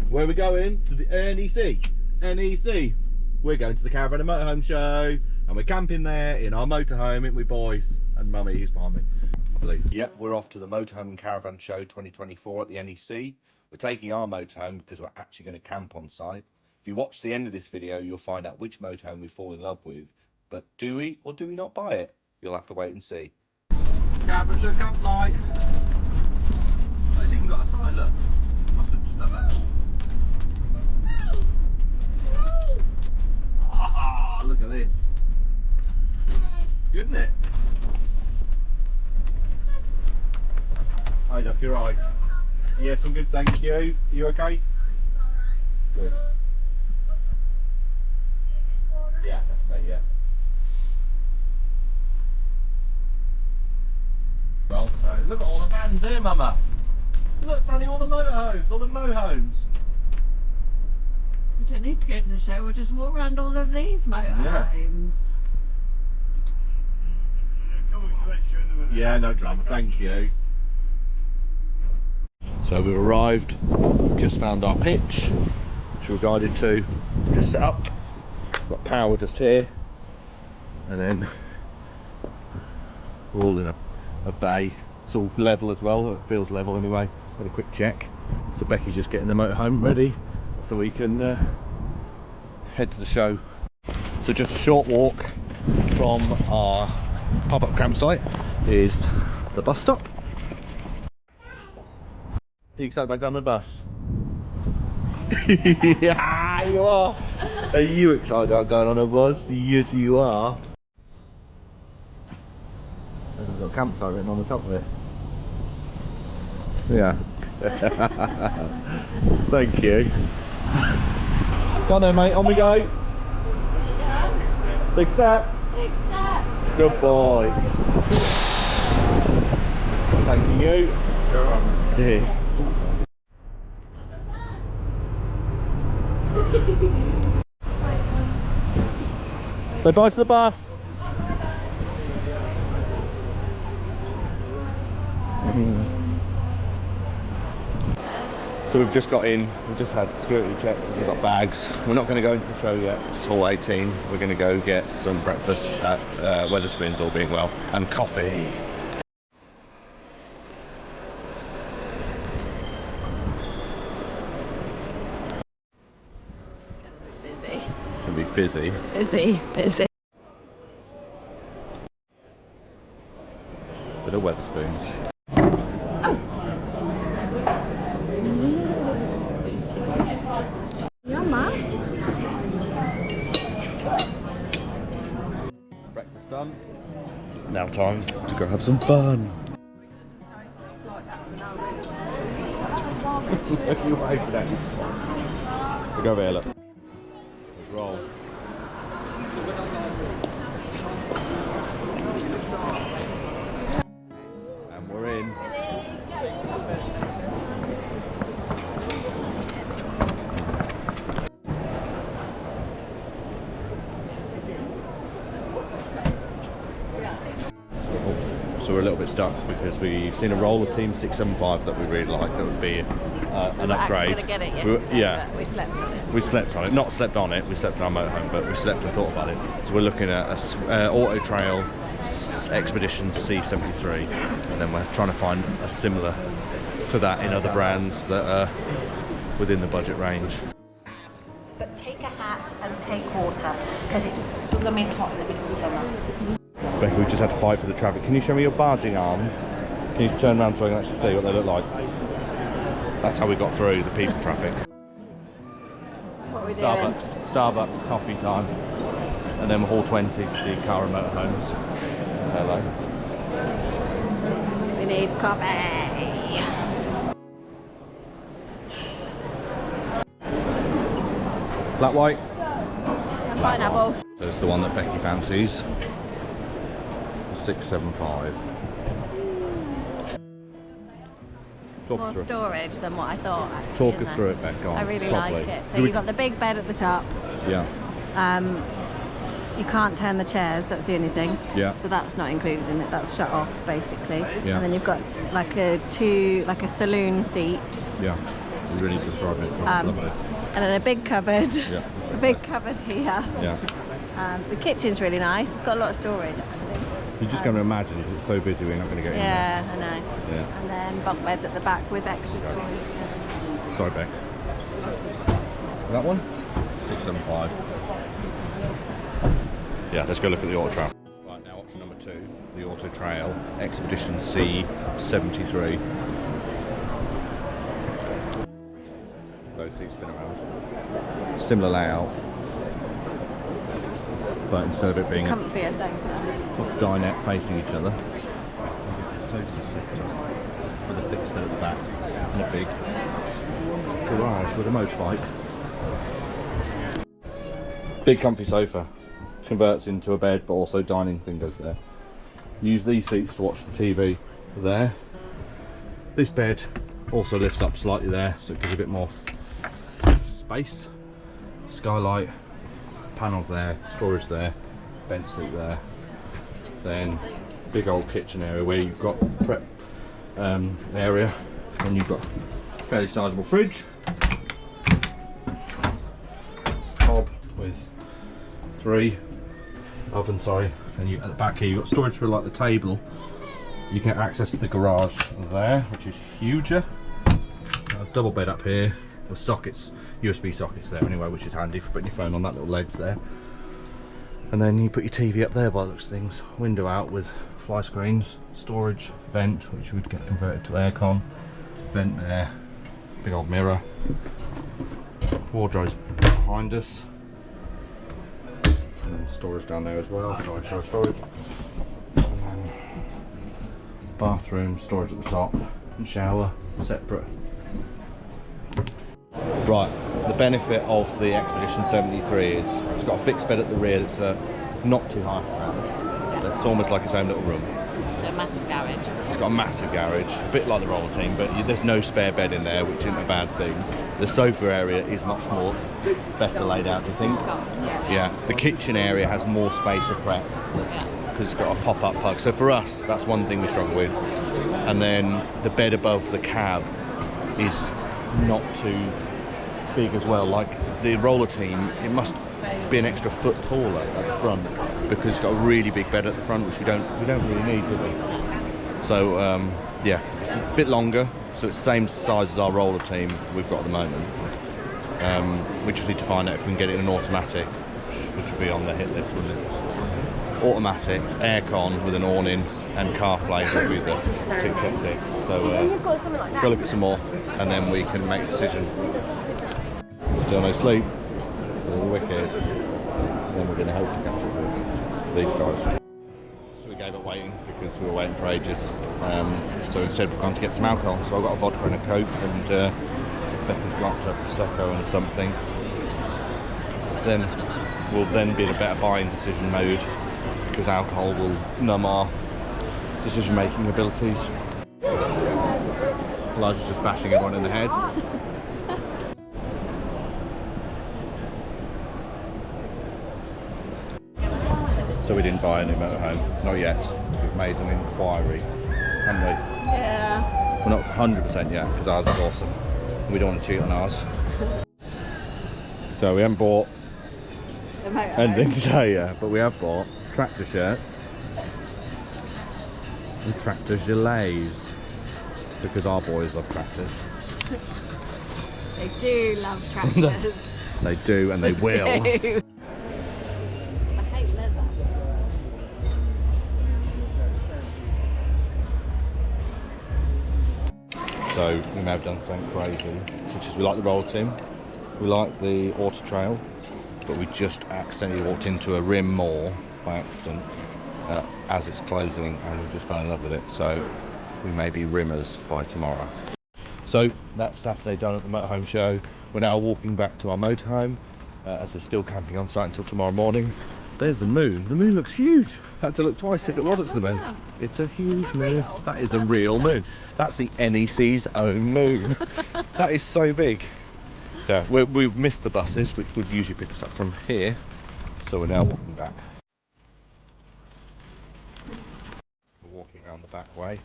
Where are we going? To the NEC. NEC. We're going to the Caravan and Motorhome Show, and we're camping there in our motorhome, ain't we, boys? And Mummy, who's behind me? I believe. Yep, we're off to the Motorhome and Caravan Show 2024 at the NEC. We're taking our motorhome because we're actually going to camp on site. If you watch the end of this video, you'll find out which motorhome we fall in love with. But do we or do we not buy it? You'll have to wait and see. Caravan Show campsite. Oh, it's even got a sign, look. Must have just done that. Ah, look at this. Good, isn't it? Hi, Duck, you're right. Yes, I'm good, thank you. Are you okay? Good. Yeah, that's me, yeah. Well, so look at all the vans here, Mama. Look, Sonny, all the motorhomes, all the motorhomes. We don't need to go to the show, we'll just walk around all of these motorhomes. Yeah, no drama, thank you. So we've arrived, just found our pitch, which we're guided to, just set up. Got power just here, and then we're all in a bay. It's all level as well, it feels level anyway. Had a quick check. So Becky's just getting the motorhome ready so we can head to the show. So just a short walk from our pop-up campsite is the bus stop. Are you excited about going on the bus? Yeah, you are. Are you excited about going on a bus? Yes, you are. There's a little campsite written on the top of it. Yeah. Thank you. Go on then, mate. On we go. Big step. Big step. Good boy. Thank you. Cheers. Say bye to the bus. So we've just got in, we've just had security checks, we've got bags. We're not going to go into the show yet, it's all 18. We're going to go get some breakfast at Wetherspoons, all being well, and coffee. It's going to be fizzy. Busy. Bit of Wetherspoons. Breakfast done. Now time to go have some fun. You wait for that. We go over here, look. Let's roll. And we're in. So we're a little bit stuck because we've seen a Rollerteam 675 that we really like. That would be an upgrade. We were actually going to get it yesterday, yeah. but we slept on it. We slept on it. Not slept on it. We slept on our motorhome, but we slept and thought about it. So we're looking at a Autotrail Expedition C73, and then we're trying to find a similar to that in other brands that are within the budget range. But take a hat and take water because it's blooming hot in the middle of summer. Becky, we've just had to fight for the traffic. Can you show me your barging arms? Can you turn around so I can actually see what they look like? That's how we got through the people traffic. What are we doing? Starbucks, coffee time. And then we're Hall 20 to see Car and Motorhomes. Say hello. We need coffee. Flat white. Pineapple. So it's the one that Becky fancies. 675. More storage than what I thought. Actually, Talk us through it, Beck. Go on, I really properly. like it. So you've got the big bed at the top. Yeah. you can't turn the chairs, that's the only thing. Yeah. So that's not included in it, that's shut off basically. Yeah. And then you've got like a saloon seat. Yeah. You really described it. Lovely. And then a big cupboard. Yeah. A big cupboard here. Yeah. The kitchen's really nice. It's got a lot of storage actually. You're just going to imagine if it's so busy we're not going to get in there. Yeah, I know. Yeah. And then bunk beds at the back with extra storage. Sorry, Beck. That one? 675. Yeah, let's go look at the Autotrail. Right, now option number 2, the Autotrail Expedition C73. Those seats spin around. Similar layout, but instead of it being Comfier sofa. dinette facing each other, it's sofa sector with a fixed bed at the back and a big garage with a motorbike. Big comfy sofa, converts into a bed, but also dining thing goes there. Use these seats to watch the TV there. This bed also lifts up slightly there, so it gives a bit more space. Skylight, panels there, storage there, bench seat there. Then big old kitchen area where you've got prep area, and you've got fairly sizable fridge. Hob with 3 oven, sorry, and you at the back here you've got storage for like the table. You can get access to the garage there, which is huger. A double bed up here with sockets, USB sockets there anyway, which is handy for putting your phone on that little ledge there. And then you put your TV up there by the looks of things. Window out with fly screens, storage, vent, which would get converted to aircon, vent there, big old mirror, wardrobes behind us, and then storage down there as well, storage. And then bathroom, storage at the top, and shower separate. Right, the benefit of the Expedition 73 is it's got a fixed bed at the rear that's not too high for that. It's almost like its own little room. So a massive garage. It's got a massive garage, a bit like the Rollerteam, but there's no spare bed in there, which isn't a bad thing. The sofa area is much more better laid out, do you think? Yeah. The kitchen area has more space for prep because it's got a pop-up plug. So for us, that's one thing we struggle with. And then the bed above the cab is not too big as well. Like the Rollerteam, it must be an extra foot taller at the front because it's got a really big bed at the front, which we don't really need, do we? So yeah, it's a bit longer, so it's the same size as our Rollerteam we've got at the moment. We just need to find out if we can get it in an automatic, which will be on the hit list, wouldn't it? Automatic, aircon with an awning and CarPlay will be the tick. So let's go look at some more and then we can make a decision. Still no sleep, all wicked. Then we're going to hope to catch up with these guys. So we gave up waiting because we were waiting for ages. So instead we've gone to get some alcohol. So I've got a vodka and a Coke, and Becca's got a Prosecco and something. Then we'll then be in a better buying decision mode because alcohol will numb our decision-making abilities. Elijah's just bashing everyone in the head. So we didn't buy a new motorhome, not yet. We've made an inquiry, haven't we? Yeah. We're not 100% yet because ours is awesome. We don't want to cheat on ours. So we haven't bought anything today yet, but we have bought tractor shirts and tractor gilets because our boys love tractors. They do love tractors. They do, and they will. Do. I hate leather. So we may have done something crazy, such as we like the Rollerteam, we like the Autotrail, but we just accidentally walked into a rim more by accident as it's closing, and we just fell in love with it. So we may be rimmers by tomorrow. So that's Saturday done at the Motorhome Show. We're now walking back to our motorhome as we're still camping on site until tomorrow morning. There's the moon. The moon looks huge. Had to look twice if it wasn't the moon. It's a huge moon. That is a real moon. That's the NEC's own moon. That is so big. So we've missed the buses, which would usually pick us up from here. So we're now walking back. We're walking around the back way.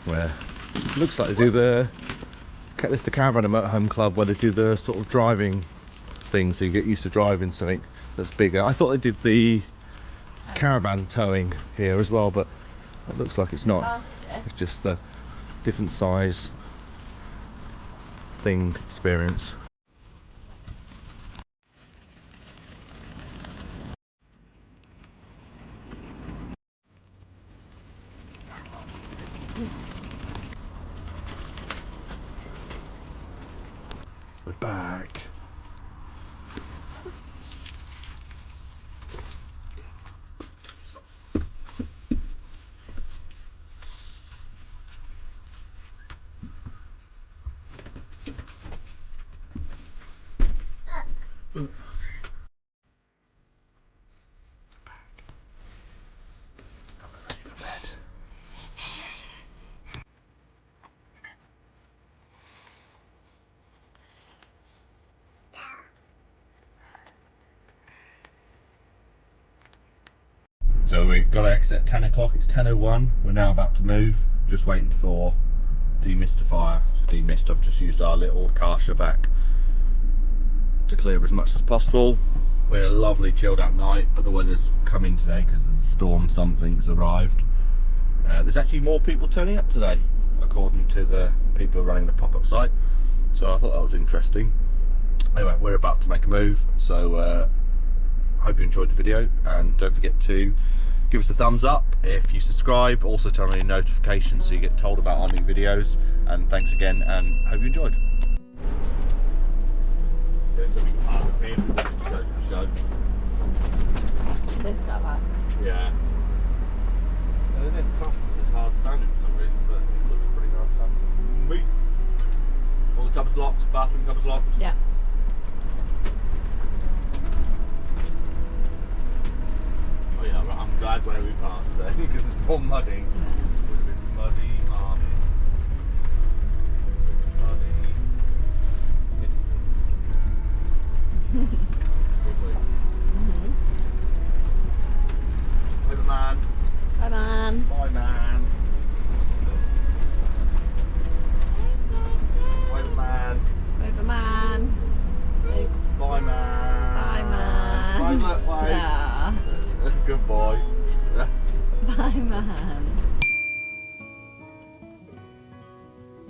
Where it looks like they do the Caravan and Motorhome Club, where they do the sort of driving thing, so you get used to driving something that's bigger. I thought they did the caravan towing here as well, but it looks like it's not. It's just the different size thing experience. We're back. So we've got to exit at 10 o'clock, it's 10:01, we're now about to move, just waiting for demystifier to demist. I've just used our little Karcher vac to clear as much as possible. We had a lovely chilled out night, but the weather's come in today because of the storm. Something's arrived. There's actually more people turning up today, according to the people who are running the pop-up site, so I thought that was interesting. Anyway, we're about to make a move, so hope you enjoyed the video, and don't forget to give us a thumbs up if you subscribe. Also turn on your notifications so you get told about our new videos, and thanks again, and hope you enjoyed. Yeah, so we can park up here and go to the show. This car park. Yeah. They didn't class this as hard standing for some reason, but it looks pretty hard standing. All the cupboards locked, bathroom cupboards locked. Yeah. Oh yeah, I'm glad where we parked, because it's all muddy.